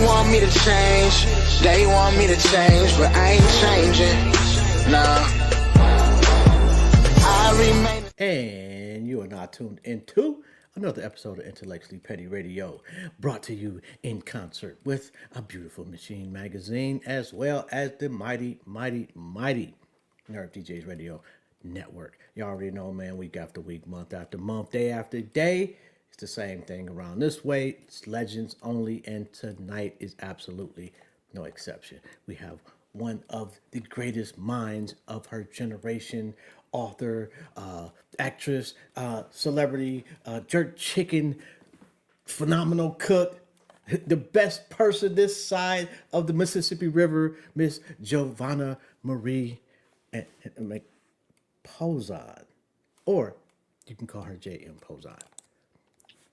want me to change, they want me to change, but I ain't changing. Nah, I remain. And you are now tuned into another episode of Intellectually Petty Radio, brought to you in concert with a beautiful machine magazine, as well as the mighty, mighty, mighty Nerd DJs Radio Network. You already know, man, week after week, month after month, day after day. It's the same thing around this way. It's legends only, and tonight is absolutely no exception. We have one of the greatest minds of her generation, author, actress, celebrity, jerk chicken, phenomenal cook, the best person this side of the Mississippi River, Miss JOVAHNA Marie and POZON. Or you can call her J.M. POZON.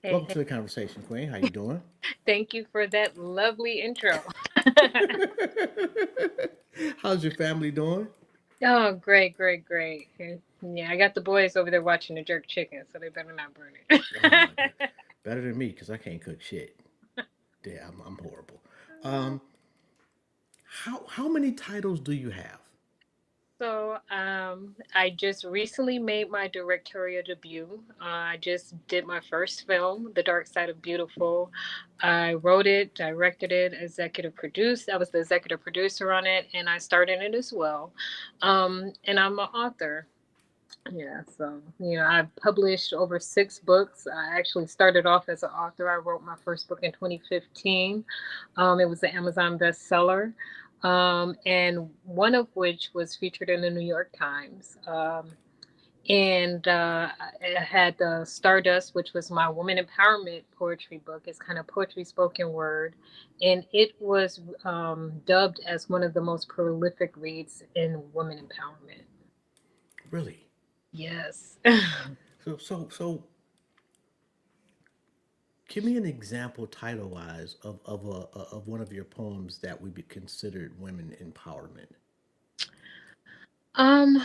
Welcome to the conversation, Queen. How you doing? Thank you for that lovely intro. How's your family doing? Oh, great, great, great. Yeah, I got the boys over there watching the jerk chicken, so they better not burn it. Oh my god, better than me because I can't cook shit. Yeah, I'm horrible. Um, how many titles do you have? I just recently made my directorial debut. I just did my first film, The Dark Side of Beautiful. I wrote it, directed it, executive produced. I was the executive producer on it, and I starred in it as well. And I'm an author. Yeah, so I've published over 6 books. I actually started off as an author. I wrote my first book in 2015. It was an Amazon bestseller, and one of which was featured in the New York Times. And I had Stardust, which was my woman empowerment poetry book. It's kind of poetry spoken word, and it was dubbed as one of the most prolific reads in women empowerment. Really? Yes. So, give me an example, title wise, of one of your poems that would be considered women empowerment. um,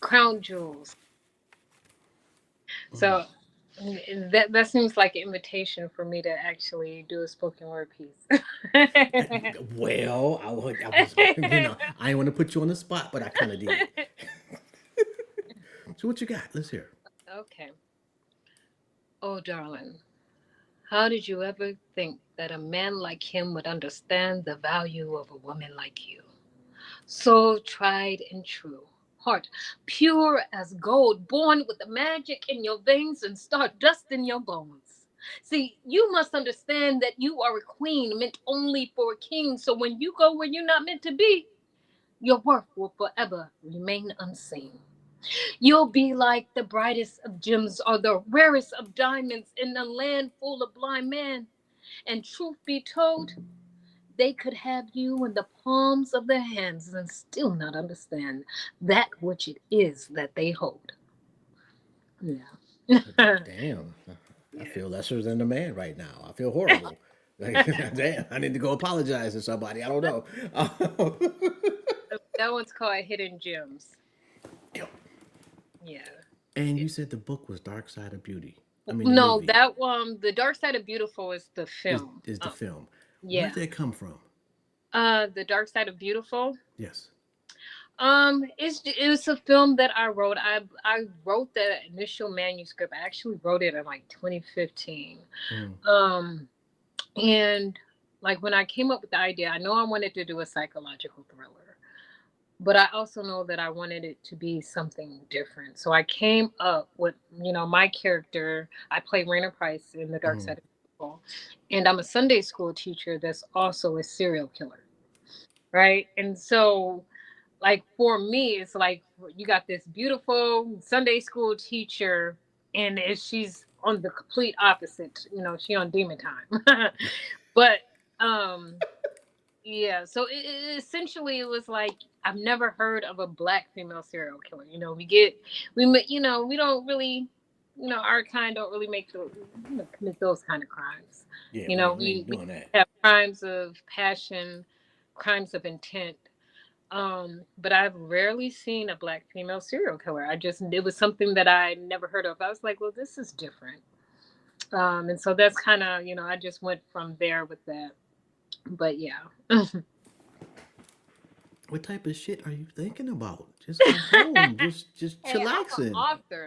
Crown Jewels. Mm. So that seems like an invitation for me to actually do a spoken word piece. Well, I was, I didn't want to put you on the spot, but I kind of did. So, what you got? Let's hear. Okay. Oh, darling, how did you ever think that a man like him would understand the value of a woman like you? So tried and true. Heart pure as gold, born with the magic in your veins and stardust in your bones. See, you must understand that you are a queen meant only for a king. So when you go where you're not meant to be, your worth will forever remain unseen. You'll be like the brightest of gems or the rarest of diamonds in a land full of blind men. And truth be told, they could have you in the palms of their hands and still not understand that which it is that they hold. Yeah. Damn, I Yeah. feel lesser than a man right now. I feel horrible. Like, damn, I need to go apologize to somebody. I don't know. That one's called Hidden Gems. Yo. Yeah. And you said the book was Dark Side of Beauty. I mean, the No, movie that one, The Dark Side of Beautiful is the is film. is the film. Where Yeah. did that come from? The Dark Side of Beautiful. Yes. It's a film that I wrote. I wrote the initial manuscript. I actually wrote it in like 2015. Mm. Um, and like when I came up with the idea, I know I wanted to do a psychological thriller, but I also know that I wanted it to be something different. So I came up with, my character. I play Raina Price in The Dark Mm. Side of People, and I'm a Sunday school teacher that's also a serial killer, right? And so like for me, it's like you got this beautiful Sunday school teacher, and she's on the complete opposite. She on demon time. But um, yeah. So essentially it was like I've never heard of a black female serial killer. We don't really. Our kind don't really commit those kind of crimes. Yeah, You we know, ain't, we we, ain't we doing that. have crimes of passion, crimes of intent, but I've rarely seen a black female serial killer. It was something that I never heard of. I was like, well, this is different. And so that's kind of, I just went from there with that. But yeah. What type of shit are you thinking about? Just at home, just Hey, I'm an chillaxing. author.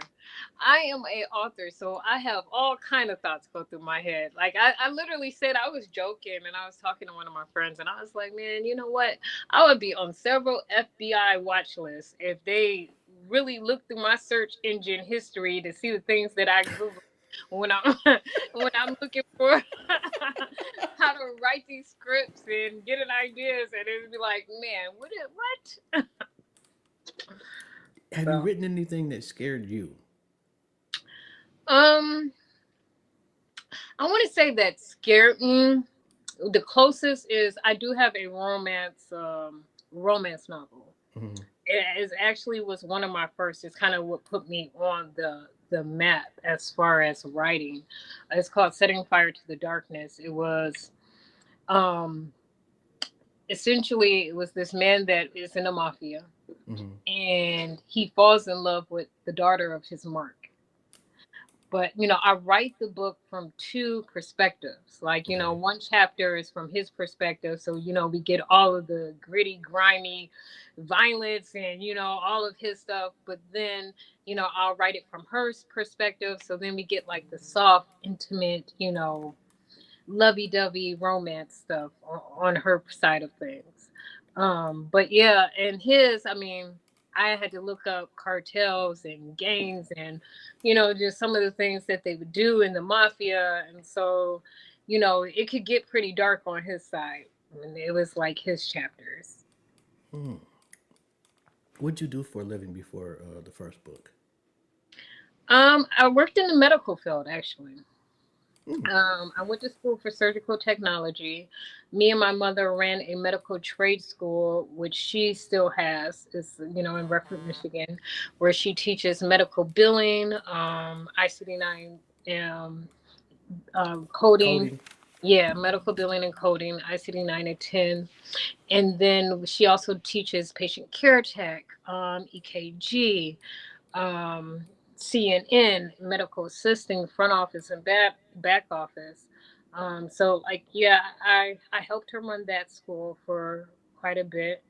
I am a author, so I have all kind of thoughts go through my head. Like I literally said I was joking, and I was talking to one of my friends, and I was like, man, you know what? I would be on several FBI watch lists if they really looked through my search engine history to see the things that I Google when I'm when I'm looking for how to write these scripts and getting ideas, and it'd be like, man, what? Have you So, written anything that scared you? um. I want to say that scared me. The closest is I do have a romance novel. Hmm. It is actually was one of my first. It's kind of what put me on the map as far as writing. It's called Setting Fire to the Darkness. It was um essentially it was this man that is in the mafia, Hmm. and he falls in love with the daughter of his mark. But I write the book from two perspectives. Like, Okay. one chapter is from his perspective, so we get all of the gritty, grimy violence and all of his stuff. But then I'll write it from her perspective, so then we get like the soft, intimate, lovey-dovey romance stuff on her side of things. But yeah, and his, I mean, I had to look up cartels and gangs and just some of the things that they would do in the mafia, and so it could get pretty dark on his side. I mean, it was like his chapters. Hmm. What'd you do for a living before the first book? I worked in the medical field actually. Hmm. I went to school for surgical technology. Me and my mother ran a medical trade school, which she still has. It's in Rockford, Michigan, where she teaches medical billing, ICD-9, coding. Coding. Yeah, medical billing and coding, ICD-9 and 10. And then she also teaches patient care tech, EKG, um, CNN, medical assisting, front office and back office. So like yeah, I helped her run that school for quite a bit,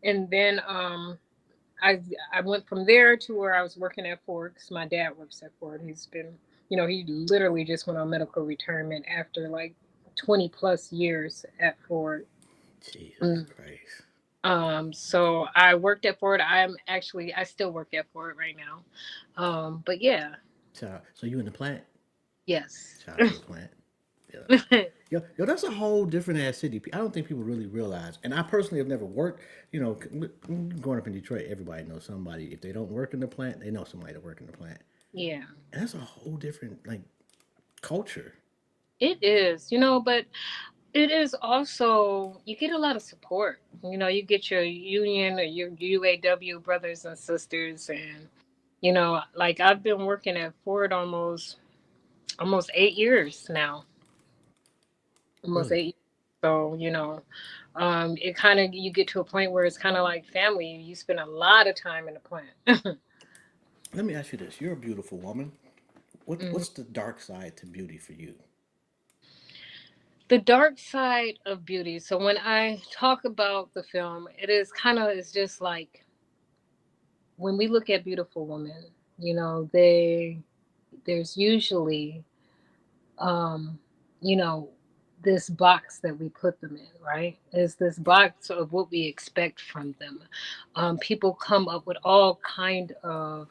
and then I I went from there to where I was working at Ford because my dad works at Ford. He's been he literally just went on medical retirement after like 20 plus years at Ford. Jesus Mm. Christ. So I worked at Ford. I still work at Ford right now. But yeah, So you in the plant? yes. Child to the plant. Yeah. Yo, that's a whole different ass city. I don't think people really realize. And I personally have never worked. You know, growing up in Detroit, everybody knows somebody. If they don't work in the plant, they know somebody that work in the plant. Yeah, And that's a whole different like culture. it is, but it is also, you get a lot of support. You get your union or your UAW brothers and sisters. And, like I've been working at Ford almost 8 years now, almost Really. 8 years. So, it kind of, you get to a point where it's kind of like family. You spend a lot of time in the plant. Let me ask you this: you're a beautiful woman. Mhm. What's the dark side to beauty for you? The dark side of beauty. So when I talk about the film, it is kind of, it's just like when we look at beautiful women, there's usually um, you know, this box that we put them in, right? Is this Yeah. box of what we expect from them. People come up with all kind of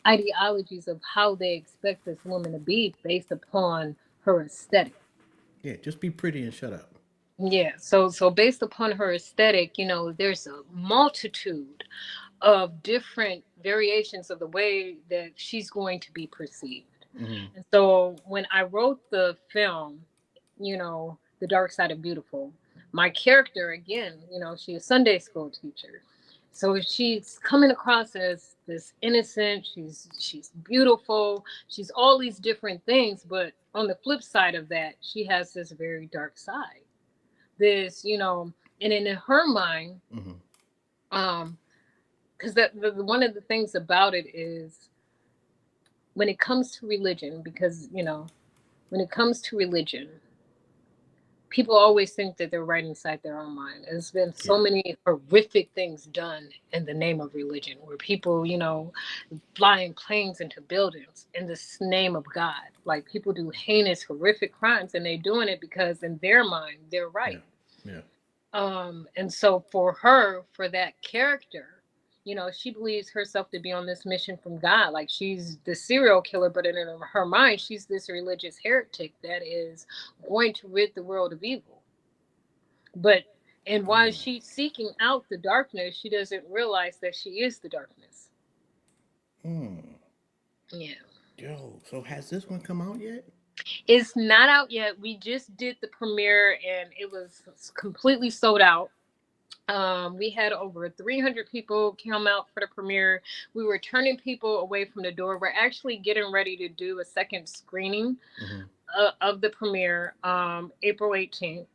ideologies of how they expect this woman to be based upon her aesthetic. Yeah. Just be pretty and shut up. Yeah, so based upon her aesthetic, there's a multitude of different variations of the way that she's going to be perceived. Hmm. And so when I wrote the film, The Dark Side of Beautiful, my character again, she's a Sunday school teacher. So she's coming across as this innocent, she's beautiful, she's all these different things, but on the flip side of that, she has this very dark side. This, and in her mind, Hmm. um, because one of the things about it is when it comes to religion, because, when it comes to religion, people always think that they're right inside their own mind. There's been so Yeah. many horrific things done in the name of religion, where people, flying planes into buildings in this name of God. Like, people do heinous, horrific crimes, and they're doing it because in their mind they're Yeah. right. Yeah. And so for her, for that character, she believes herself to be on this mission from God. Like, she's the serial killer, but in her mind, she's this religious heretic that is going to rid the world of evil. But and while Oh. she's seeking out the darkness, she doesn't realize that she is the darkness. Hmm. Yeah. Yo, so has this one come out yet? It's not out yet. We just did the premiere and it was completely sold out. We had over 300 people come out for the premiere. We were turning people away from the door. We're actually getting ready to do a second screening Mm-hmm. of the premiere, April 18th.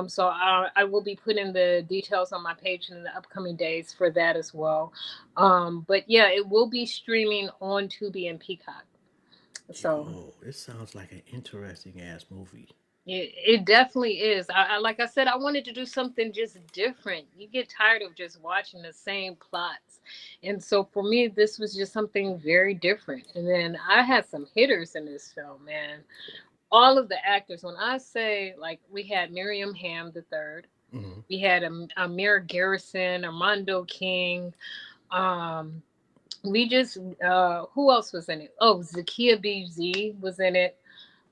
So I will be putting the details on my page in the upcoming days for that as well. But yeah, it will be streaming on Tubi and Peacock. So Yo, this sounds like an interesting ass movie. it definitely is. Like I said, I wanted to do something just different. You get tired of just watching the same plots. And so for me, this was just something very different. And then I had some hitters in this film, man. All of the actors, when I say, like, we had Miriam Ham the third, Mm-hmm. we had Amir Garrison, Armando King. Um, we just who else was in it? Oh, Zakia BZ was in it.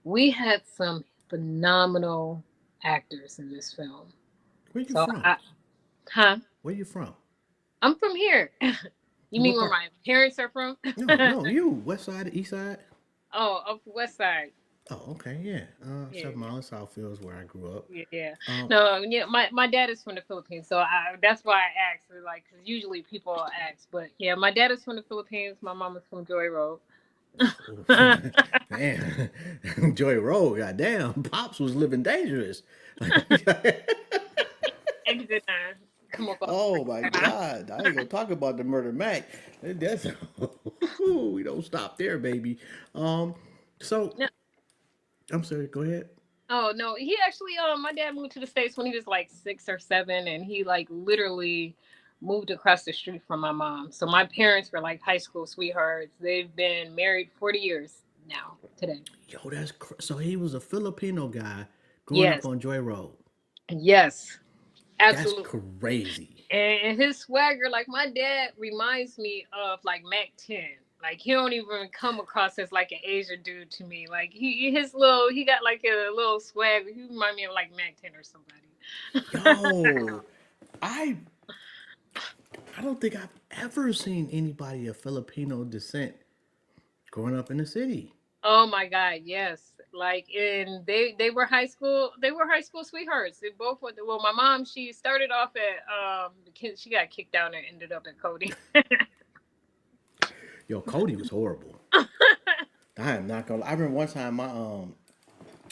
We had some phenomenal actors in this film. Where you So from? I, huh? Where you from? I'm from here. You mean What where part? my parents are from? No, no, you. West side, east side? Oh, up West Side. Oh, okay, yeah. Yeah, 7 Mile Southfield is where I grew up. yeah, yeah. Um, No, yeah. My dad is from the Philippines, so that's why I asked. Like, because usually people ask, but yeah, my dad is from the Philippines. My mom is from Joy Road. oh, man, Joy Road, goddamn, Pops was living dangerous. Exit 9. Come up. Oh my God, I ain't gonna talk about the murder Mac. That's we don't stop there, baby. Um, so No, I'm sorry. Go ahead. oh no, he actually my dad moved to the States when he was like 6 or 7, and he like literally moved across the street from my mom. So my parents were like high school sweethearts. They've been married 40 years now today. Yo, so he was a Filipino guy growing up Yes, on Joy Road. yes, That's absolutely. crazy. And his swagger, like, my dad reminds me of like Mac 10. Like, he don't even come across as like an Asian dude to me. Like, he got like a little swag. He remind me of like Mac 10 or somebody. Yo, I I don't think I've ever seen anybody of Filipino descent growing up in the city. Oh my God, yes. Like, and they were high school sweethearts. They both went. Well, my mom, she started off at the kid. She got kicked out and ended up at Cody. Yo, Cody was horrible. I am not gonna. I remember one time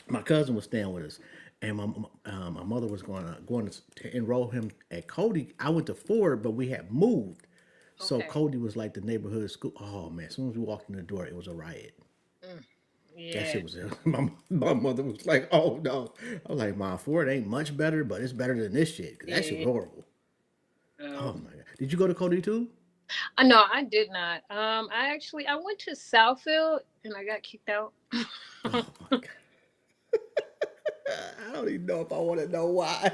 my cousin was staying with us, and my mother was going to enroll him at Cody. I went to Ford, but we had moved, so Okay. Cody was like the neighborhood school. Oh man, as soon as we walked in the door, it was a riot. Mm, That yeah. shit was my mother was like, "Oh no!" I was like, "My Ford ain't much better, but it's better than this shit because that shit was Yeah. horrible." Oh Um, my god! Did you go to Cody too? no, I did not. I went to Southfield and I got kicked out. Oh my god! I don't even know if I want to know why.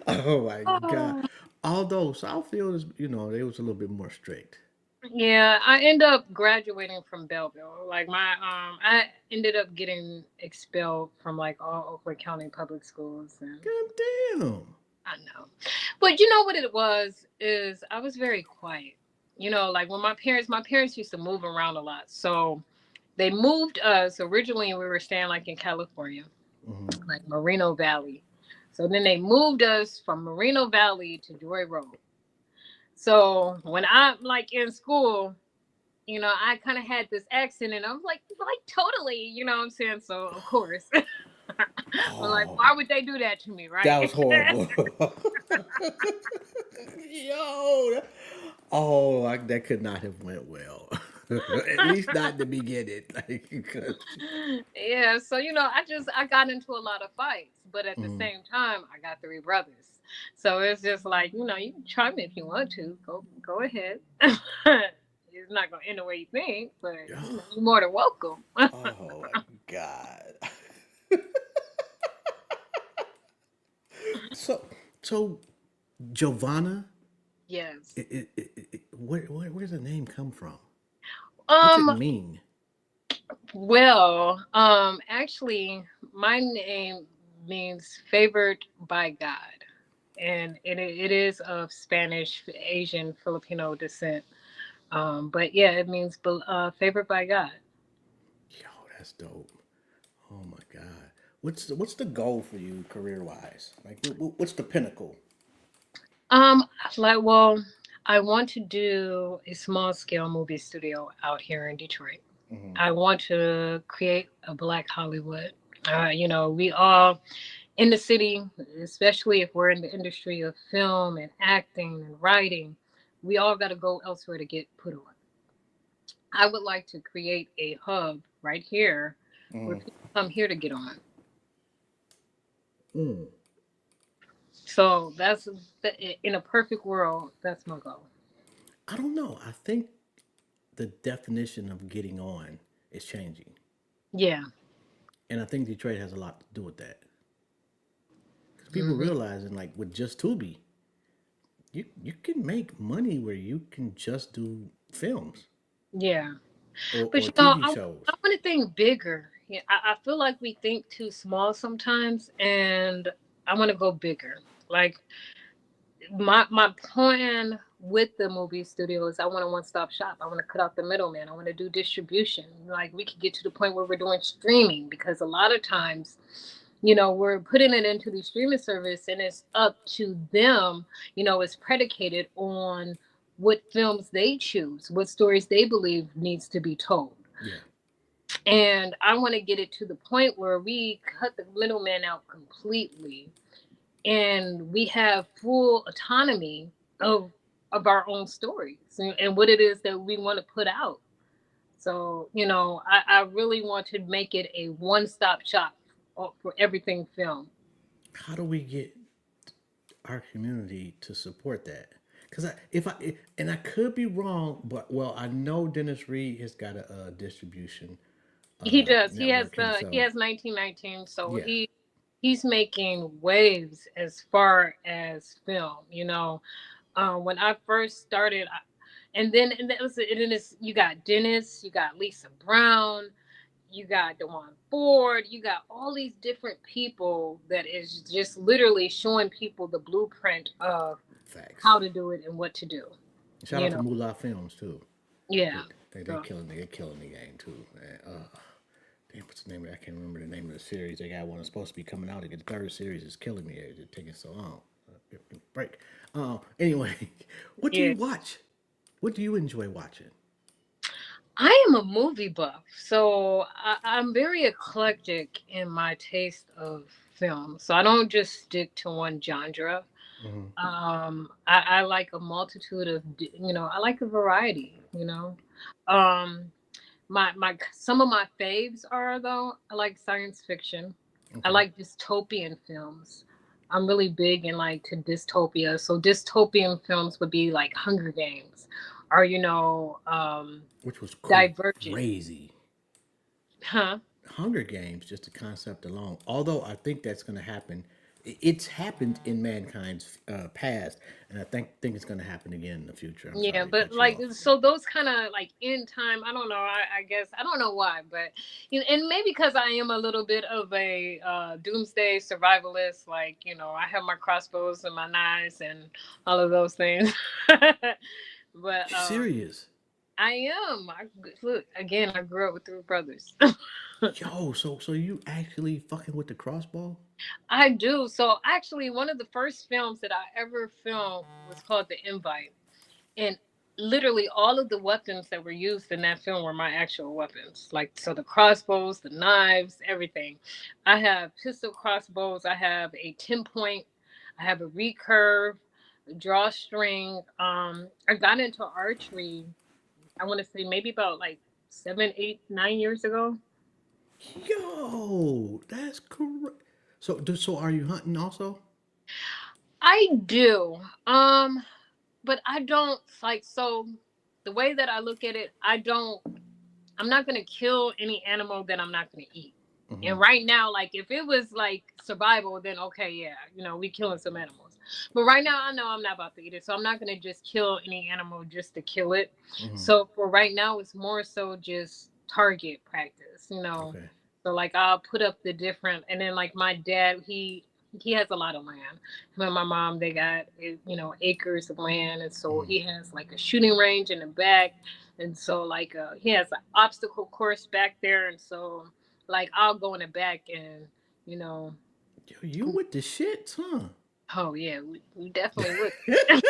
Oh my god! Oh. Although Southfield is, they was a little bit more strict. Yeah, I end up graduating from Belleville. Like, I ended up getting expelled from like all Oakland County public schools, and God damn! I know. But you know what it was is I was very quiet. Like, when my parents used to move around a lot. So they moved us. Originally we were staying like in California, Hmm. like Moreno Valley. So then they moved us from Moreno Valley to Joy Road. So when I'm like in school, I kind of had this accent and I'm like totally, you know what I'm saying? So of course, I'm like, Oh, why would they do that to me, that right? was horrible. Yo, Oh, that could not have went well. At least not in the beginning. Like, 'cause- Yeah, so I got into a lot of fights, but at the Mhm. same time, I got three brothers. So it's just like, you can try me if you want to. Go ahead. It's not gonna end the way you think, but you're more than welcome. Oh my God. So, so Giovanna, Yes. where's the name come from? What's it Um, mean? well, actually my name means favored by God. And it is of Spanish, Asian, Filipino descent. But yeah, it means favored by God. Yo, that's dope. Oh my God. What's the goal for you career wise? Like, what's the pinnacle? Um, well, I want to do a small scale movie studio out here in Detroit. Hmm. I want to create a Black Hollywood. We all in the city, especially if we're in the industry of film and acting and writing, we all got to go elsewhere to get put on. I would like to create a hub right here where Hmm. people come here to get on. Mm. So in a perfect world, that's my goal. I don't know. I think the definition of getting on is changing, Yeah. and I think Detroit has a lot to do with that. Because people Hmm. realizing, like with just Tubi, you can make money where you can just do films Yeah. But or TV I shows. want to think bigger. Yeah, I feel like we think too small sometimes, and I want to go bigger. Like my plan with the movie studio is I want a one stop shop. I want to cut out the middleman. I want to do distribution. Like we could get to the point where we're doing streaming because a lot of times, we're putting it into the streaming service and it's up to them. It's predicated on what films they choose, what stories they believe needs to be told. Yeah. And I want to get it to the point where we cut the middleman out completely and we have full autonomy of our own stories and what it is that we want to put out. So, I really want to make it a one-stop shop for everything film. How do we get our community to support that? Because if I and I could be wrong, but well, I know Dennis Reed has got a distribution He does. network He himself. has 1919, so Yeah. he's making waves as far as film. When I first started, and that was and then it's, you got Dennis, you got Lisa Brown, you got Dewan Ford, you got all these different people that is just literally showing people the blueprint of Facts. how to do it and what to do. Shout You out to know, Moolah Films too. yeah. They they So killing the game too. Man. Damn, what's the name of it? I can't remember the name of the series. They got one that's supposed to be coming out. The third series is killing me. It's taking so long. Break. Anyway, what do yeah, you watch? What do you enjoy watching? I am a movie buff, so I'm very eclectic in my taste of film. So I don't just stick to one genre. Hmm. I like a multitude of, I like a variety. Um, my some of my faves are though I like science fiction. I Okay. like dystopian films. I'm really big in like to dystopia. So dystopian films would be like Hunger Games, or Which was Divergent. crazy. Huh? Hunger Games, just the concept alone. Although I think that's going to happen, it's happened in mankind's past, and I think it's going to happen again in the future. I'm Yeah, sorry to but cut you like off. so those kind of like end time. I don't know. I guess I don't know why, but and maybe because I am a little bit of a doomsday survivalist. Like I have my crossbows and my knives and all of those things. But You serious? I am. Look again. I grew up with three brothers. Yo, so you actually fucking with the crossbow? I do. So actually, one of the first films that I ever filmed was called The Invite, and literally all of the weapons that were used in that film were my actual weapons. Like so, the crossbows, the knives, everything. I have pistol crossbows. I have a 10 point. I have a recurve. drawstring. I got into archery, I want to say maybe about like 7, 8, 9 years ago. Yo, that's correct. So are you hunting also? I do. But I don't like, so the way that I look at it, I'm not gonna kill any animal that I'm not gonna eat. Hmm. And right now, like if it was like survival, then okay, yeah, we killing some animals. But right now, I know I'm not about to eat it, so I'm not gonna just kill any animal just to kill it. Hmm. So for right now, it's more so just target practice. Okay. So like I'll put up the different, and then like my dad, he has a lot of land. Him and my mom, they got acres of land, and so Hmm. he has like a shooting range in the back, and so like he has an obstacle course back there, and so like I'll go in the back and you know, Yo, you with the shits, huh? oh yeah, we definitely would.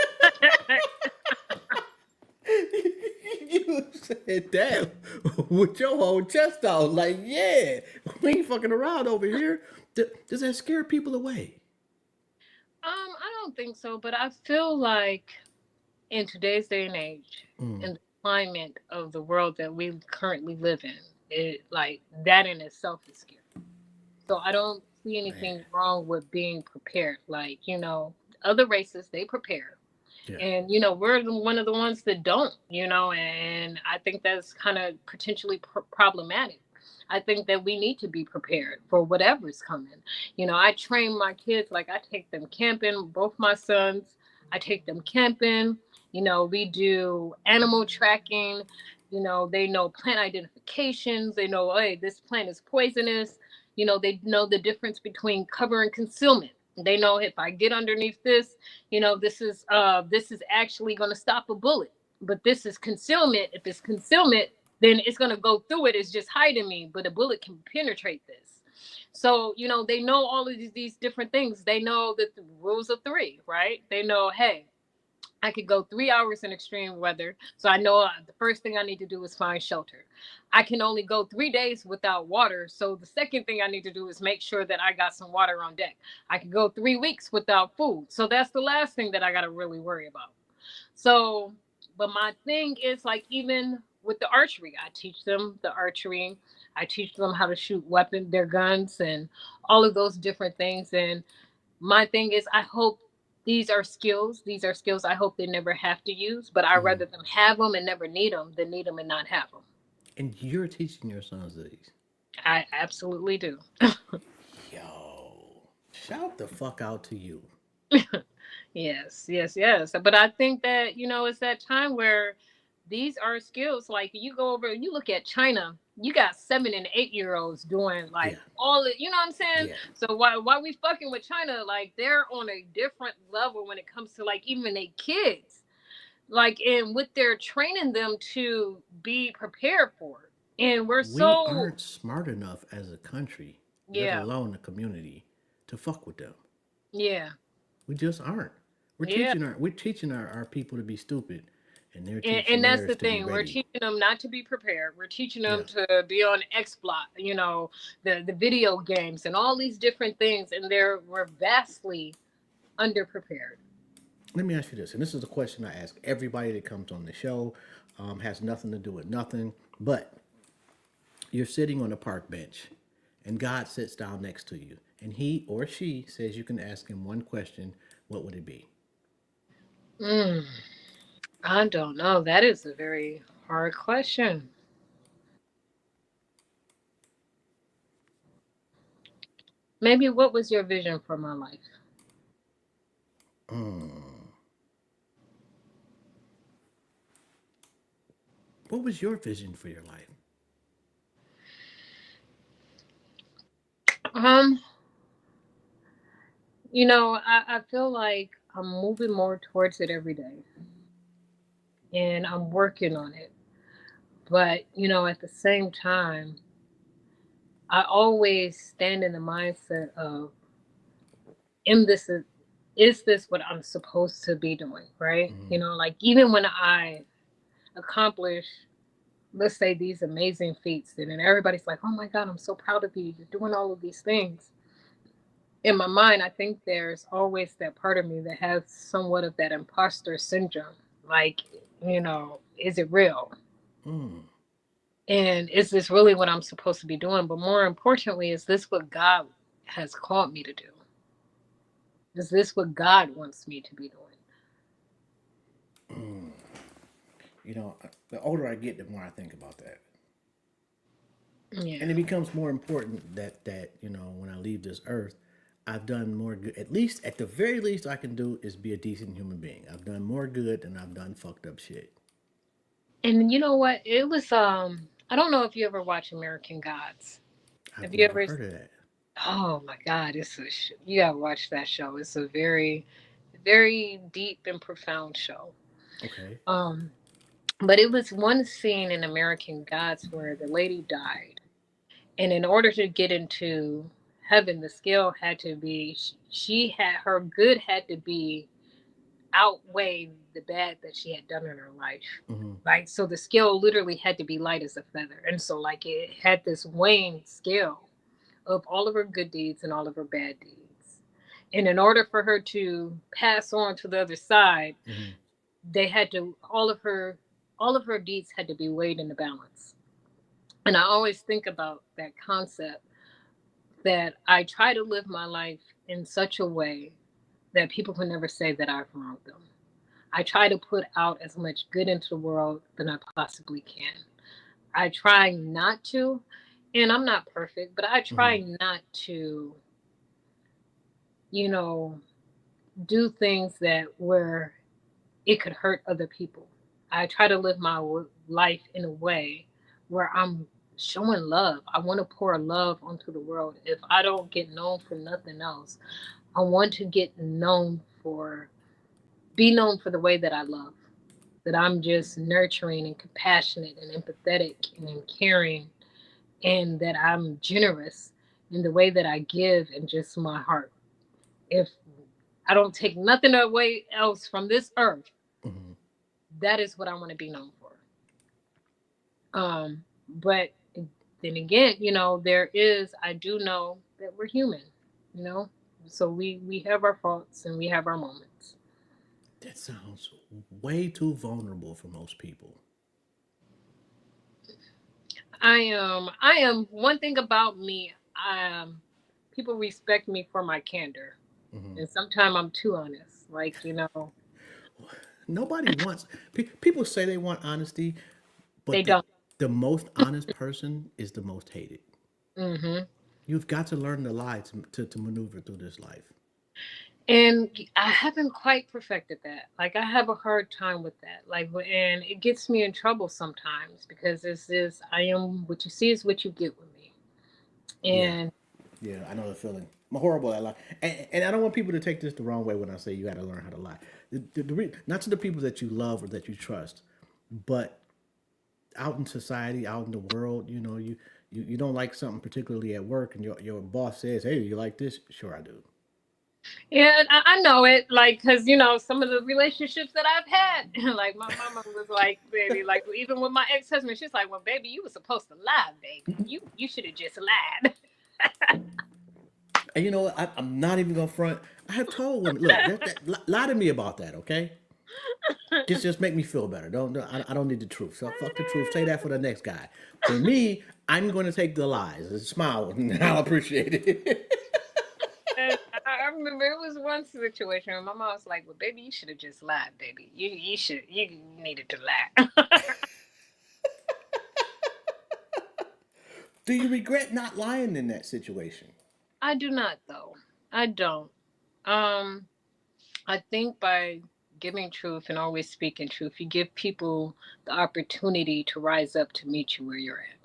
You said that with your whole chest out. Like, yeah, we ain't fucking around over here. Does that scare people away? I don't think so, but I feel like in today's day and age, Mm, in the climate of the world that we currently live in, it like that in itself is scary. So I don't see man. anything wrong with being prepared. Like, other races, they prepare. Yeah. And, we're one of the ones that don't, and I think that's kind of potentially problematic. I think that we need to be prepared for whatever's coming. I train my kids, like I take them camping, both my sons, I take them camping. We do animal tracking. They know plant identifications. They know, hey, this plant is poisonous. They know the difference between cover and concealment. They know if I get underneath this, this is actually going to stop a bullet. But this is concealment. If it's concealment, then it's going to go through it. It's just hiding me, but a bullet can penetrate this. So they know all of these different things. They know that the rules of three, right? They know, hey, I could go 3 hours in extreme weather. So I know the first thing I need to do is find shelter. I can only go 3 days without water. So the second thing I need to do is make sure that I got some water on deck. I could go 3 weeks without food. So that's the last thing that I got to really worry about. So, but my thing is like, even with the archery, I teach them the archery. I teach them how to shoot their guns, and all of those different things. And my thing is, I hope these are skills I hope they never have to use, but I'd Mm. rather them have them and never need them than need them and not have them. And you're teaching your sons these. I absolutely do. Yo, shout the fuck out to you. Yes, yes, yes. But I think that, it's that time where these are skills. Like you go over, you look at China, you got 7 and 8 year olds doing Yeah. like all it, you know what I'm saying? Yeah. So why we fucking with China? Like they're on a different level when it comes to like even their kids. Like, and what they're training them to be prepared for. And we're We so, aren't smart enough as a country, let yeah, alone a community, to fuck with them. yeah, We just aren't. yeah. We're teaching our people to be stupid, and they're And teaching that's theirs the to be thing. We're ready. teaching them not to be prepared. We're teaching Yeah. them to be on exploit, the video games and all these different things. And we're vastly underprepared. Let me ask you this, and this is a question I ask everybody that comes on the show. Has nothing to do with nothing, but you're sitting on a park bench, and God sits down next to you, and he or she says you can ask him one question. What would it be? Mm, I don't know. That is a very hard question. Maybe what was your vision for my life? Mm. What was your vision for your life? Um, I feel like I'm moving more towards it every day and I'm working on it. But, at the same time, I always stand in the mindset of, am this is this what I'm supposed to be doing, right? Mm-hmm. Like even when I accomplish, let's say, these amazing feats, and then everybody's like, "Oh my God, I'm so proud of you. You're doing all of these things." in my mind, I think there's always that part of me that has somewhat of that imposter syndrome. Like, is it real? Mm. And is this really what I'm supposed to be doing? But more importantly, is this what God has called me to do? Is this what God wants me to be doing? Mm. The older I get, the more I think about that. Yeah. And it becomes more important that when I leave this earth, I've done more good. At least, at the very least, I can do is be a decent human being. I've done more good than I've done fucked up shit. And you know what? It was I don't know if you ever watch American Gods. Have I've you never ever? heard of that. Oh my God, you gotta watch that show. It's a very, very deep and profound show. Okay. Um, but it was one scene in American Gods where the lady died, and in order to get into heaven, the scale had to be she had her good had to be outweigh the bad that she had done in her life. Mm-hmm. Like, so the scale literally had to be light as a feather, and so like it had this weighing scale of all of her good deeds and all of her bad deeds. And in order for her to pass on to the other side, Mm-hmm. they had to all of her deeds had to be weighed in the balance. And I always think about that concept that I try to live my life in such a way that people can never say that I've wronged them. I try to put out as much good into the world than I possibly can. I try not to, and I'm not perfect, but I Mm-hmm. try not to, you know, do things that where it could hurt other people. I try to live my life in a way where I'm showing love. I want to pour love onto the world. If I don't get known for nothing else, I want to be known for the way that I love. That I'm just nurturing and compassionate and empathetic and caring, and that I'm generous in the way that I give and just my heart. If I don't take nothing away else from this earth, Mm-hmm. that is what I want to be known for. But then again, I do know that we're human, you know, so we have our faults and we have our moments. That sounds way too vulnerable for most people. I am one thing about me. People respect me for my candor, Mm-hmm. and sometimes I'm too honest. Like, Nobody wants. People say they want honesty, they but the don't. the most honest person is the most hated. Hmm. You've got to learn to lie to maneuver through this life. And I haven't quite perfected that. Like, I have a hard time with that. Like, and it gets me in trouble sometimes because this is I am what you see is what you get with me. Yeah, And yeah, I know the feeling. I'm horrible at lie, and I don't want people to take this the wrong way when I say you got to learn how to lie. Not to the people that you love or that you trust, but out in society, out in the world, you don't like something particularly at work, and your boss says, "Hey, you like this?" Sure, I do. yeah, I know it. Like, because some of the relationships that I've had, like my mama was like, baby, like even with my ex husband, she's like, well, baby, you were supposed to lie, baby. You should have just lied. And you know what? I'm not even gonna front. I have told women, look, lie to me about that, okay? Just make me feel better. I don't need the truth. So fuck the truth. Say that for the next guy. For me, I'm going to take the lies and smile. And I'll appreciate it. And I remember it was one situation where my mom was like, well, baby, you should have just lied, baby. You needed to lie. Do you regret not lying in that situation? I do not, though. I don't. Um, I think by giving truth and always speaking truth, you give people the opportunity to rise up to meet you where you're at.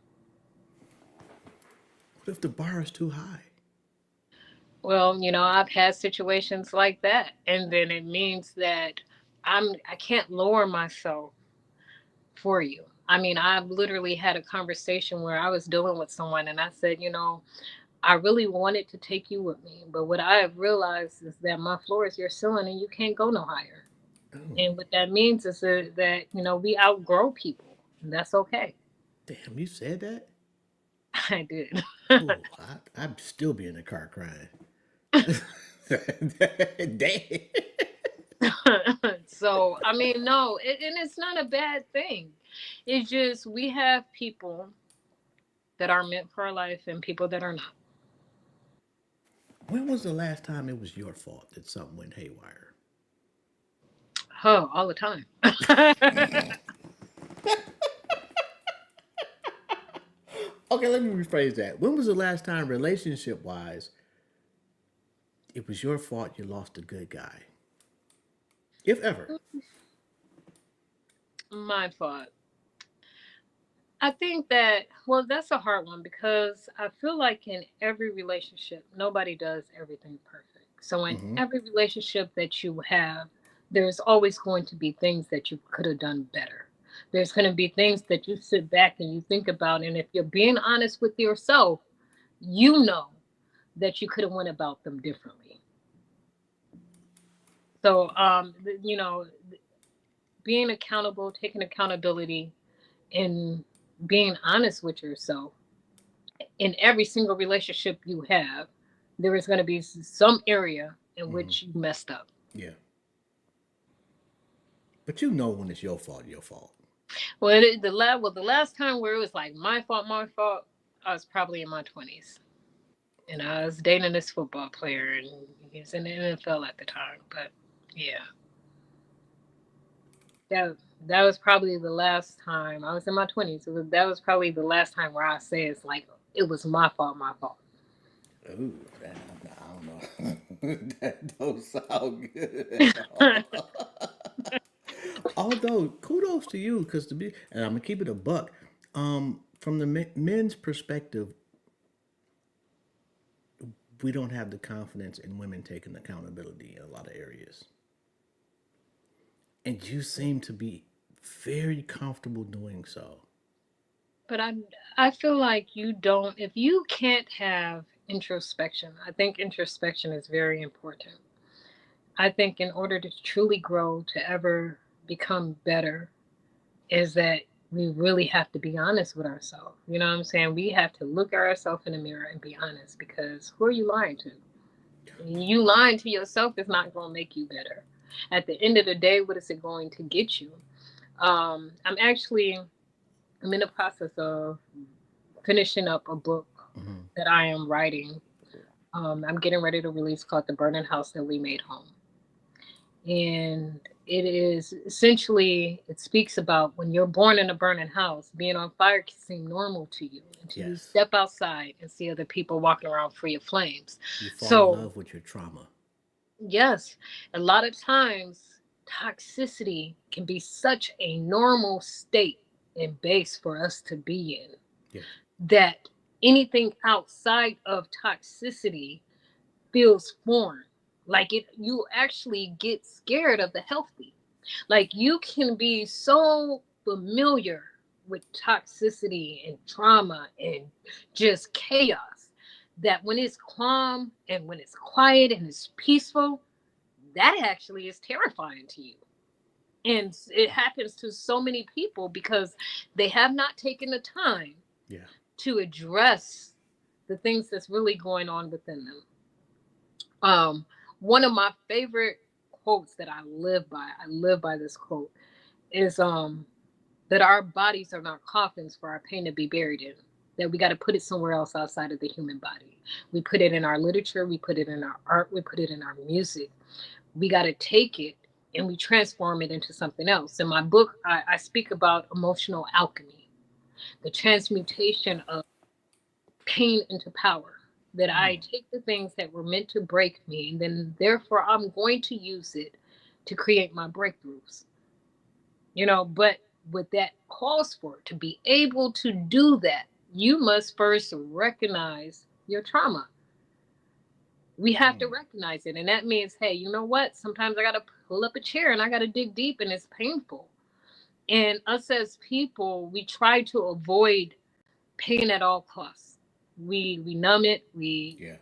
What if the bar is too high? Well, I've had situations like that, and then it means that I can't lower myself for you. I mean, I've literally had a conversation where I was dealing with someone and I said, I really wanted to take you with me, but what I have realized is that my floor is your ceiling and you can't go no higher. Oh, And what that means is that we outgrow people, and that's okay. damn! You said that. I did. Oh, I'd still be in the car crying. Damn. So, I mean, no, and it's not a bad thing. It's just we have people that are meant for our life and people that are not. When was the last time it was your fault that something went haywire? Oh, all the time. Okay, let me rephrase that. When was the last time, relationship wise, it was your fault you lost a good guy? If ever. My fault. I think that, well, that's a hard one because I feel like in every relationship, nobody does everything perfect. So, in Mm-hmm. every relationship that you have, there's always going to be things that you could have done better. There's going to be things that you sit back and you think about. And if you're being honest with yourself, you know that you could have went about them differently. So, being accountable, taking accountability, and being honest with yourself in every single relationship you have, there is going to be some area in Mm-hmm. which you messed up. Yeah. But you know when it's your fault, your fault. Well, the last time where it was like my fault, I was probably in my 20s, and I was dating this football player, and he was in the NFL at the time. But yeah, that that was probably the last time I was in my 20s. That was probably the last time where I say it's like it was my fault, my fault. Ooh, that, I don't know. That don't sound good at all. Although, kudos to you, because to be, and I'm gonna keep it a buck. From the men's perspective, we don't have the confidence in women taking accountability in a lot of areas, and you seem to be very comfortable doing so. But I feel like you don't, if you can't have introspection. I think introspection is very important. I think in order to truly grow, to ever become better, is that we really have to be honest with ourselves. You know what I'm saying? We have to look at ourselves in the mirror and be honest, because who are you lying to? You lying to yourself is not going to make you better. At the end of the day, what is it going to get you? I'm actually, I'm in the process of finishing up a book Mm-hmm. that I am writing. I'm getting ready to release, called The Burning House That We Made Home. And it is essentially, it speaks about when you're born in a burning house, being on fire can seem normal to you until you Yes, step outside and see other people walking around free of flames. you fall in So, love with your trauma. yes, a lot of times toxicity can be such a normal state and base for us to be in, Yeah. that anything outside of toxicity feels foreign. Like it, you actually get scared of the healthy. Like you can be so familiar with toxicity and trauma and just chaos that when it's calm and when it's quiet and it's peaceful, that actually is terrifying to you. And it happens to so many people because they have not taken the time Yeah. to address the things that's really going on within them. Um, One of my favorite quotes that I live by this quote, is that our bodies are not coffins for our pain to be buried in. That we got to put it somewhere else outside of the human body. We put it in our literature, we put it in our art, we put it in our music. We got to take it and we transform it into something else. In my book, I speak about emotional alchemy, the transmutation of pain into power. That I take the things that were meant to break me, and then therefore I'm going to use it to create my breakthroughs. But what that calls for, to be able to do that, you must first recognize your trauma. We have to recognize it. And that means, hey, you know what? Sometimes I got to pull up a chair and I got to dig deep and it's painful. And us as people, we try to avoid pain at all costs. We numb it. We Yeah.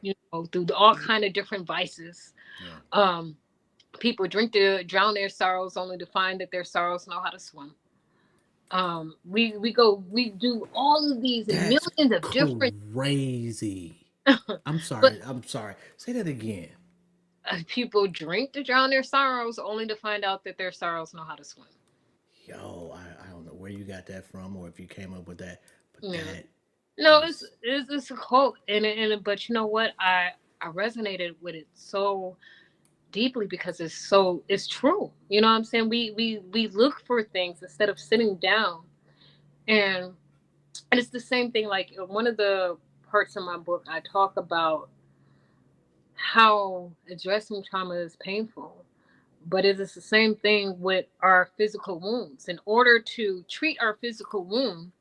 through all kind of different vices. Yeah. Um, People drink to drown their sorrows, only to find that their sorrows know how to swim. We do all of these That's millions of different things. crazy. I'm But sorry. I'm sorry. Say that again. people drink to drown their sorrows, only to find out that their sorrows know how to swim. Yo, I don't know where you got that from or if you came up with that, but Yeah. that No, is it's a quote, but you know what? I resonated with it so deeply because it's true. You know what I'm saying? We look for things instead of sitting down, and and it's the same thing. Like one of the parts of my book, I talk about how addressing trauma is painful, but it is the same thing with our physical wounds. In order to treat our physical wound,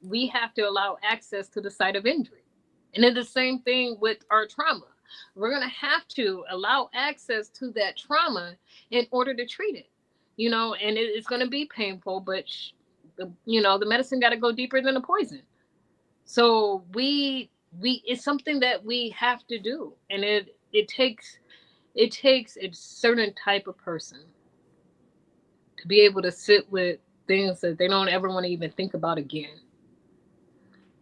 we have to allow access to the site of injury. And it's the same thing with our trauma. We're going to have to allow access to that trauma in order to treat it. And it's going to be painful, but the medicine got to go deeper than the poison. So we it's something that we have to do, and it takes a certain type of person to be able to sit with things that they don't ever want to even think about again,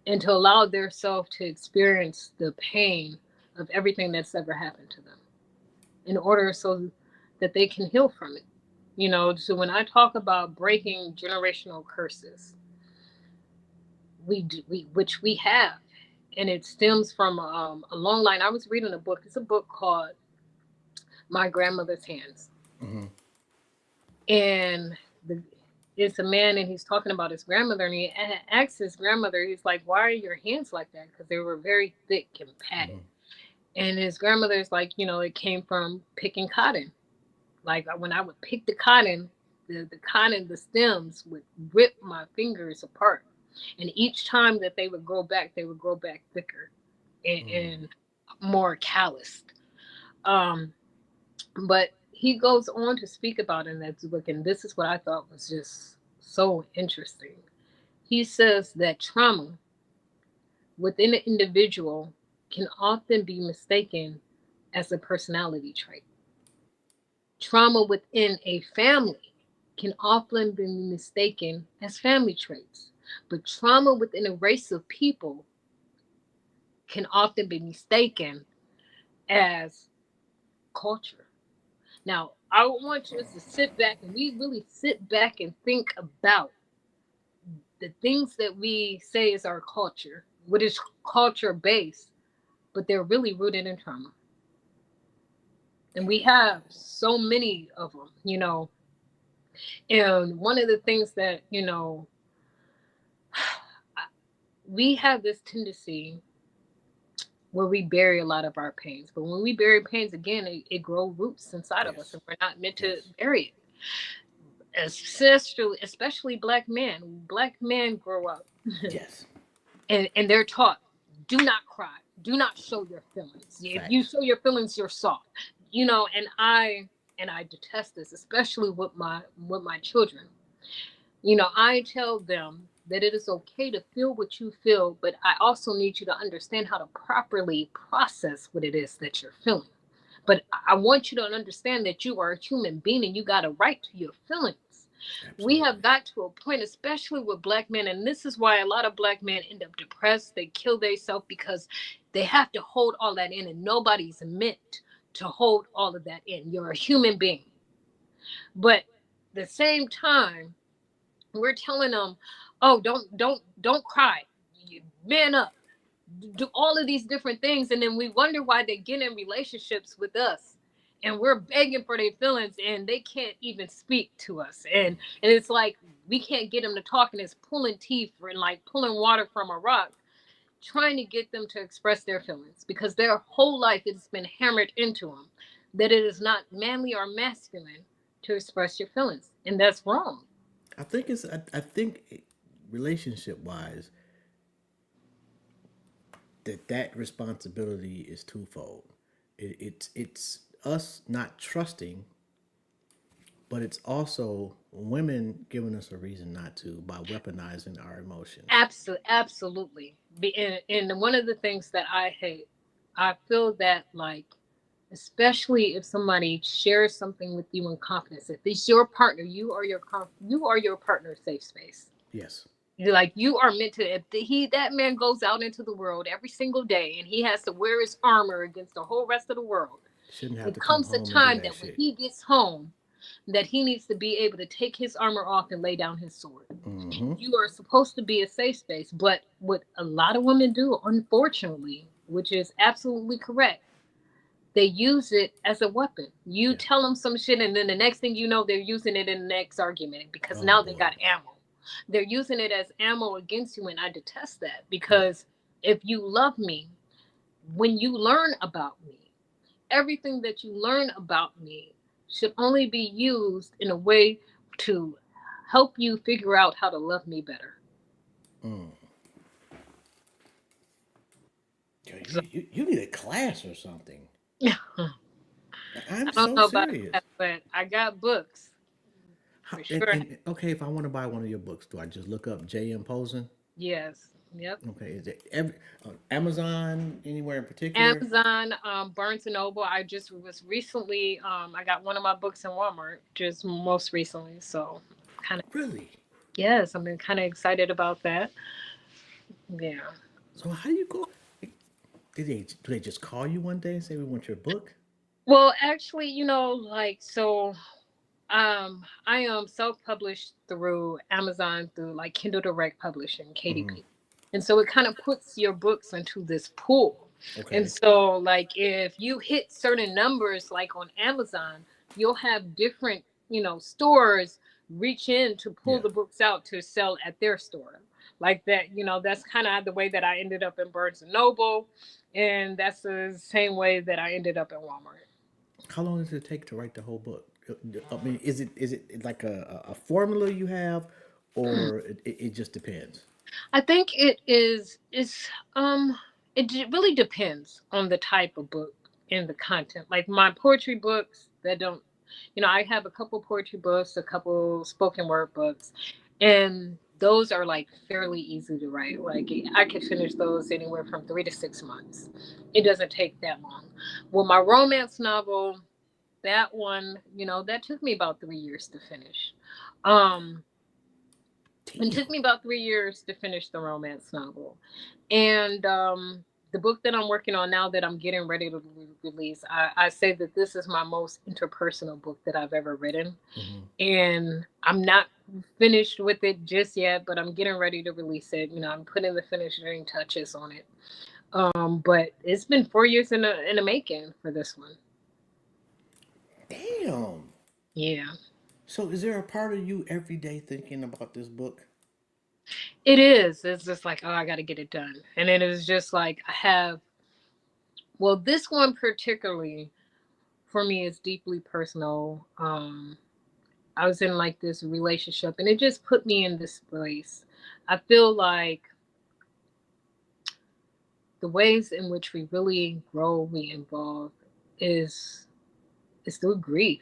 and to allow their self to experience the pain of everything that's ever happened to them in order so that they can heal from it. So when I talk about breaking generational curses, which we have, and it stems from a long line. I was reading a book. It's a book called My Grandmother's Hands, hmm and the it's a man, and he's talking about his grandmother, and he asks his grandmother, he's like, "Why are your hands like that?" Because they were very thick and padded. hmm And his grandmother's like, it came from picking cotton. Like when I would pick the cotton, the cotton, the stems would rip my fingers apart. And each time that they would grow back, they would grow back thicker and more calloused. Um, but he goes on to speak about in that book, and this is what I thought was just so interesting. He says that trauma within an individual can often be mistaken as a personality trait. Trauma within a family can often be mistaken as family traits, but trauma within a race of people can often be mistaken as culture. Now, I want us to sit back and we really sit back and think about the things that we say is our culture, what is culture based, but they're really rooted in trauma. And we have so many of them. And one of the things that, we have this tendency where we bury a lot of our pains. But when we bury pains again, it grow roots inside of us, Yes. and we're not meant to Yes. bury it. Especially black men. Black men grow up Yes. and they're taught, do not cry, do not show your feelings. If you Facts. show your feelings, you're soft. And I detest this, especially with my children. I tell them that it is okay to feel what you feel, but I also need you to understand how to properly process what it is that you're feeling. But I want you to understand that you are a human being and you got a right to your feelings. We have Absolutely. got to a point, especially with black men, and this is why a lot of black men end up depressed. They kill themselves because they have to hold all that in, and nobody's meant to hold all of that in. You're a human being. But at the same time, we're telling them, oh, don't cry, you man up, do all of these different things, and then we wonder why they get in relationships with us and we're begging for their feelings and they can't even speak to us, and it's like we can't get them to talk, and it's pulling teeth and like pulling water from a rock, trying to get them to express their feelings because their whole life it's been hammered into them that it is not manly or masculine to express your feelings, and that's wrong. I think relationship wise that responsibility is twofold. It's us not trusting, but it's also women giving us a reason not to by weaponizing our emotions. Absolutely. And one of the things that I hate, I feel that like, especially if somebody shares something with you in confidence, if it's your partner, you are your partner's safe space. Yes. Like you are meant to. If that man goes out into the world every single day and he has to wear his armor against the whole rest of the world, Shouldn't have it to come comes a home and do time that that when shit. he gets home, that he needs to be able to take his armor off and lay down his sword. Mm-hmm. You are supposed to be a safe space, but what a lot of women do, unfortunately, which is absolutely correct, they use it as a weapon. You Yeah. tell them some shit, and then the next thing you know, they're using it in the next argument because Oh now they boy. got ammo. They're using it as ammo against you, and I detest that Yeah. because if you love me, when you learn about me, everything that you learn about me should only be used in a way to help you figure out how to love me better. Mm. So, You need a class or something. I I'm don't so know about serious. that, but I got books How, for sure. and okay, if I want to buy one of your books, do I just look up J.M. Posen? Yes. Yep. Okay, is it Amazon anywhere in particular? Amazon, Barnes and Noble. I just was recently. I got one of my books in Walmart just most recently. So, kind of Really? yes, I'm kind of excited about that. Yeah. So how do you go? Do they just call you one day and say we want your book? Well, actually, like so. I am self-published through Amazon through like Kindle Direct Publishing, Hmm. KDP. And so it kind of puts your books into this pool. And Okay. so like if you hit certain numbers like on Amazon, you'll have different, stores reach in to pull Yeah. the books out to sell at their store. Like that, that's kind of the way that I ended up in Barnes and Noble, and that's the same way that I ended up in Walmart. How long does it take to write the whole book? I mean, is it like a formula you have, or it just depends? I think um really depends on the type of book and the content. Like my poetry books that don't I have a couple poetry books, a couple spoken word books, and those are like fairly easy to write. Like I could finish those anywhere from 3 to 6 months. It doesn't take that long. Well, my romance novel, that one, that took me about 3 years to finish. Um, it Damn. took me about 3 years to finish the romance novel. And the book that I'm working on now that I'm getting ready to release, I say that this is my most interpersonal book that I've ever written. Hmm. And I'm not finished with it just yet, but I'm getting ready to release it. I'm putting the finishing touches on it. But it's been 4 years in the making for this one. Damn. Yeah. So is there a part of you every day thinking about this book? It is. It's just like, oh, I got to get it done. And it is just like, well, this one particularly for me is deeply personal. I was in like this relationship and it just put me in this place. I feel like the ways in which we really grow, we evolve is through grief.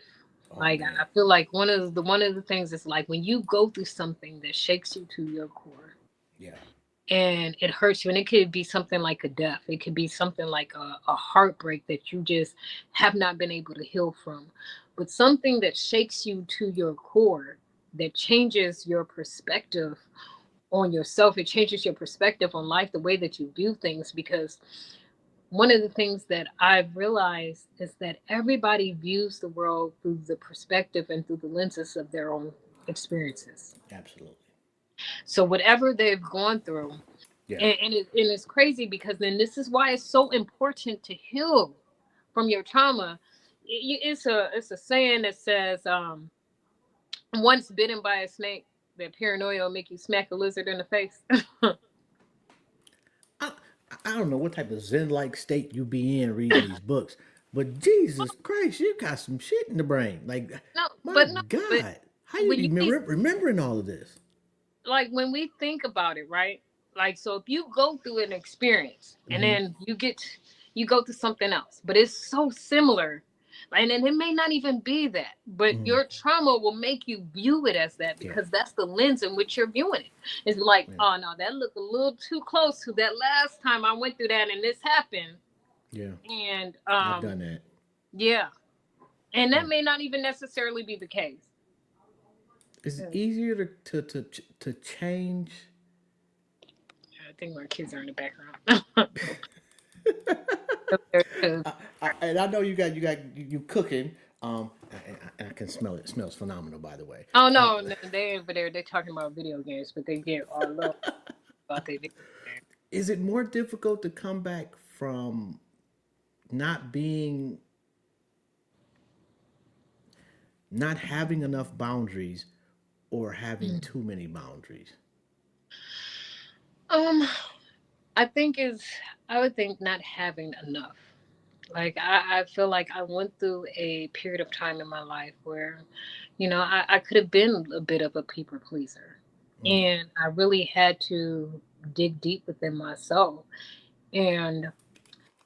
Oh Like man. I feel like one of the things is like when you go through something that shakes you to your core Yeah. and it hurts you, and it could be something like a death, it could be something like a heartbreak that you just have not been able to heal from, but something that shakes you to your core, that changes your perspective on yourself, it changes your perspective on life, the way that you view things. Because one of the things that I've realized is that everybody views the world through the perspective and through the lenses of their own experiences. Absolutely. So whatever they've gone through, Yeah. and it's crazy because then this is why it's so important to heal from your trauma. It's a saying that says, once bitten by a snake, that paranoia will make you smack a lizard in the face. I I don't know what type of Zen like state you be in reading these books, but Jesus Christ, you got some shit in the brain. Like, No, my no, but God, how you when be you think, remembering all of this? like when we think about it, right? Like so if you go through an experience and Hmm. then you go through something else, but it's so similar. And then it may not even be that, but Hmm. your trauma will make you view it as that Yeah. because that's the lens in which you're viewing it. It's like, Yeah. oh no, that looked a little too close to that last time I went through that and this happened. Yeah. And I've done that. yeah. And Yeah. that may not even necessarily be the case. Is it Mm. easier to change think my kids are in the background. And I know you cooking. And I can smell it. It smells phenomenal, by the way. Oh no, no, they over there. They're talking about video games, but they get all low about their video games. Is it more difficult to come back from not being, not having enough boundaries, or having too many boundaries? Um, I think is I would think not having enough. Like I feel like I went through a period of time in my life where, I could have been a bit of a people pleaser. Mm, And I really had to dig deep within myself. And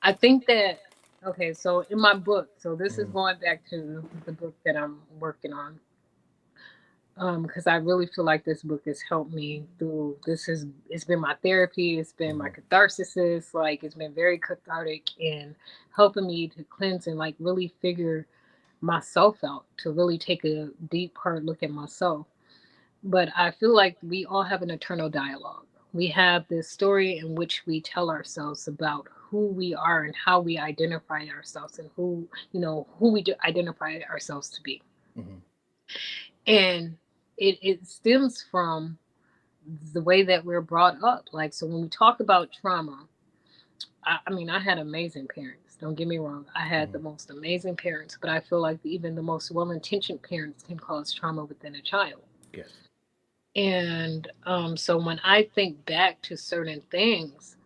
I think that okay, so in my book, so this is mm, going back to the book that I'm working on. Because I really feel like this book has helped me through it's been my therapy, it's been my mm, catharsis, like it's been very cathartic in helping me to cleanse and like really figure myself out, to really take a deep hard look at myself. But I feel like we all have an eternal dialogue. We have this story in which we tell ourselves about who we are and how we identify ourselves and who we identify ourselves to be. mm, And it stems from the way that we're brought up. Like, so when we talk about trauma, I mean, I had amazing parents. Don't get me wrong. I had the mm. most amazing parents, but I feel like even the most well intentioned parents can cause trauma within a child. Yes. And so when I think back to certain things,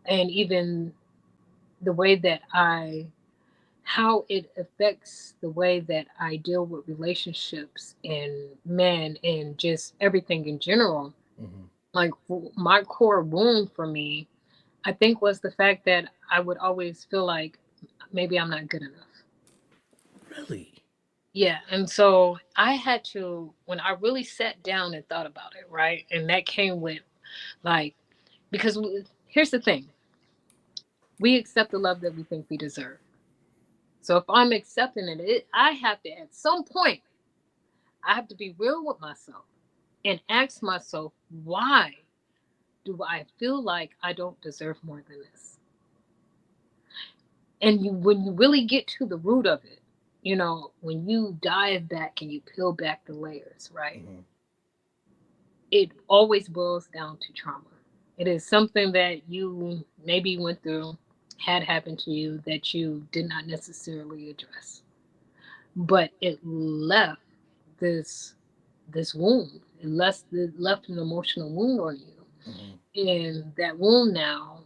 and even the way that how it affects the way that I deal with relationships and men and just everything in general, Hmm. like my core wound for me, I think was the fact that I would always feel like maybe I'm not good enough. Really? Yeah. And so I had to, when I really sat down and thought about it, right? And that came with like, because here's the thing, we accept the love that we think we deserve. So if I'm accepting I have to, at some point, I have to be real with myself and ask myself, why do I feel like I don't deserve more than this? And when you really get to the root of it, when you dive back and you peel back the layers, right? Hmm. It always boils down to trauma. It is something that you maybe went through, had happened to you that you did not necessarily address, but it left this wound. It left an emotional wound on Hmm. you, and that wound now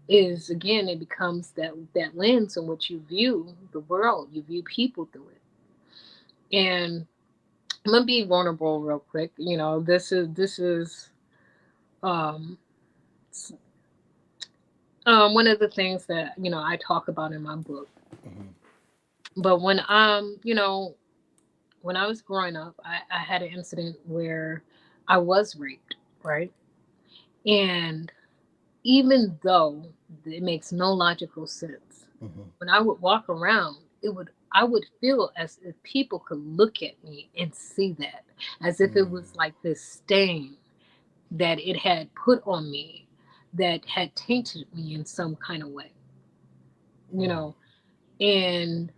is again, it becomes that lens in which you view the world, you view people through it. And I'm gonna be vulnerable real quick. This is um one of the things that I talk about in my book. Hmm. But when I was growing up, I had an incident where I was raped, right? And even though it makes no logical sense, Hmm. when I would walk around, I would feel as if people could look at me and see that, as if it Mm. was like this stain that it had put on me, that had tainted me in some kind of way, you Mm. know. And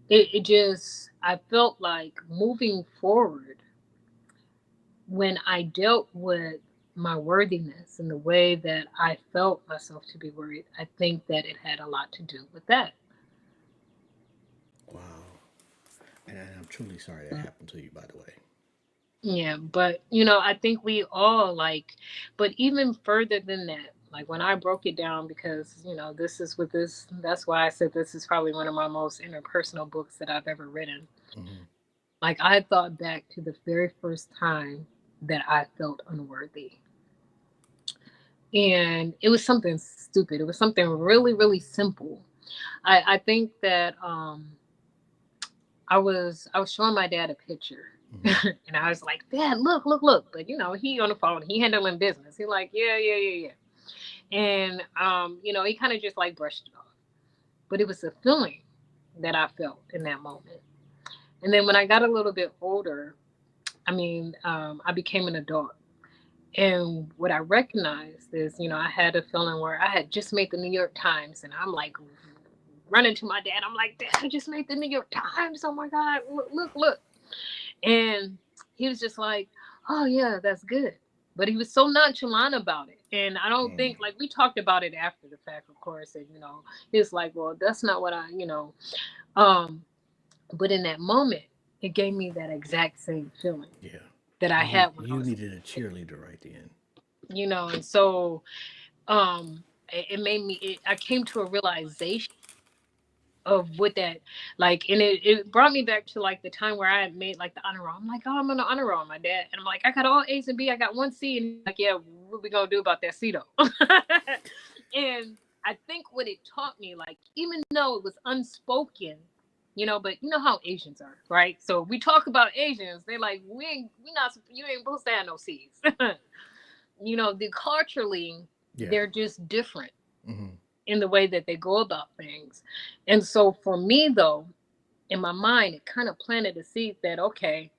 it just, I felt like moving forward, when I dealt with my worthiness and the way that I felt myself to be worried, I think that it had a lot to do with that. Wow. And I'm truly sorry that happened to you, by the way. Yeah, but I think we all like, but even further than that, like when I broke it down, because this is with this, that's why I said this is probably one of my most interpersonal books that I've ever written. Hmm. Like I thought back to the very first time that I felt unworthy. And it was something stupid. It was something really, really simple. I think that I was showing my dad a picture. Hmm. And I was like, Dad, look, look, look. But he on the phone, he handling business. He like, yeah, yeah, yeah, yeah. And he kind of just like brushed it off. But it was a feeling that I felt in that moment. And then when I got a little bit older, I mean, I became an adult. And what I recognized is, I had a feeling where I had just made the New York Times, and I'm like running to my dad. I'm like, Dad, I just made the New York Times. Oh my God, look, look, look. And he was just like, oh, yeah, that's good. But he was so nonchalant about it. And I don't think, like, we talked about it after the fact, of course. And, he was like, well, that's not what um, but in that moment, it gave me that exact same feeling Yeah. that I You had when I you was, needed a cheerleader right then. and so it made me, I came to a realization of what that, like, and it brought me back to like the time where I had made like the honor roll. I'm like, oh, I'm on the honor roll, my dad, and I'm like, I got all A's and B, I got one C, and he's like, yeah, what we gonna do about that C though? And I think what it taught me, like, even though it was unspoken, but you know how Asians are, right? So we talk about Asians, they're like, we not, you ain't supposed to have no C's. The culturally, Yeah. they're just different Mm-hmm. in the way that they go about things. And so for me, though, in my mind, it kind of planted a seed that, okay,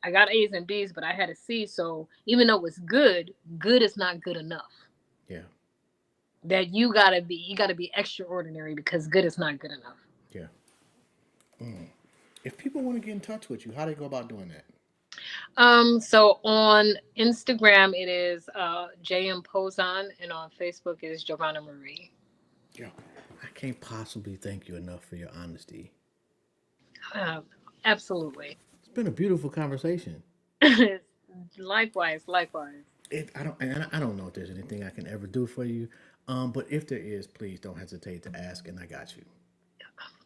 I got A's and B's, but I had a C. So even though it's good, good is not good enough. Yeah. That you gotta be extraordinary because good is not good enough. Yeah. If people want to get in touch with you, how they go about doing that? So on Instagram it is JM Pozon, and on Facebook it is Giovanna Marie. Yo, I can't possibly thank you enough for your honesty. Uh, Absolutely. It's been a beautiful conversation. Likewise, likewise. I don't know if there's anything I can ever do for you. But if there is, please don't hesitate to ask, and I got you.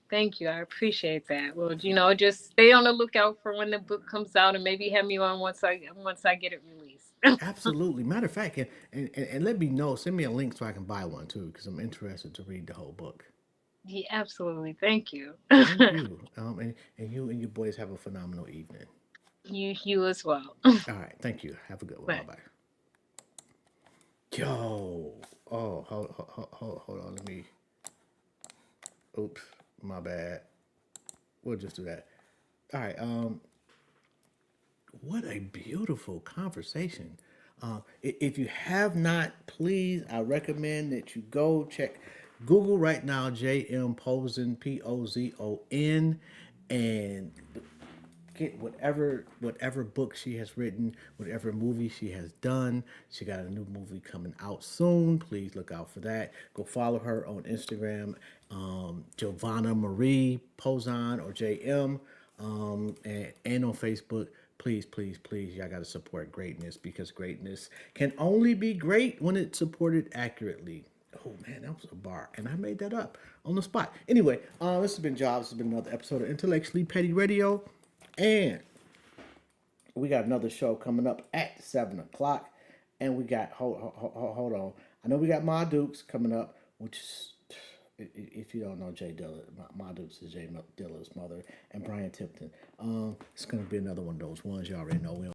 Thank you. I appreciate that. Well, just stay on the lookout for when the book comes out, and maybe have me on once I get it released. Absolutely. Matter of fact, and let me know. Send me a link so I can buy one too, because I'm interested to read the whole book. Yeah, absolutely. Thank you. Thank you. And you and your boys have a phenomenal evening. You as well. All right. Thank you. Have a good one. Bye But bye. Yo. Oh, hold on. Let me. Oops. My bad. We'll just do that. All right. What a beautiful conversation. If you have not, please, I recommend that you go check Google right now, JM Pozon, POZON, and get whatever book she has written, whatever movie she has done. She got a new movie coming out soon. Please look out for that. Go follow her on Instagram, Giovanna Marie Pozon or JM, and on Facebook. Please, please, please, y'all got to support greatness because greatness can only be great when it's supported accurately. Oh man, that was a bar, and I made that up on the spot. Anyway, this has been Jobs. This has been another episode of Intellectually Petty Radio. And we got another show coming up at 7 o'clock. And we got hold on. I know we got Ma Dukes coming up, which is, if you don't know Jay Dilla, Ma Dukes is Jay Dilla's mother, and Brian Tipton. It's gonna be another one of those ones you already know. We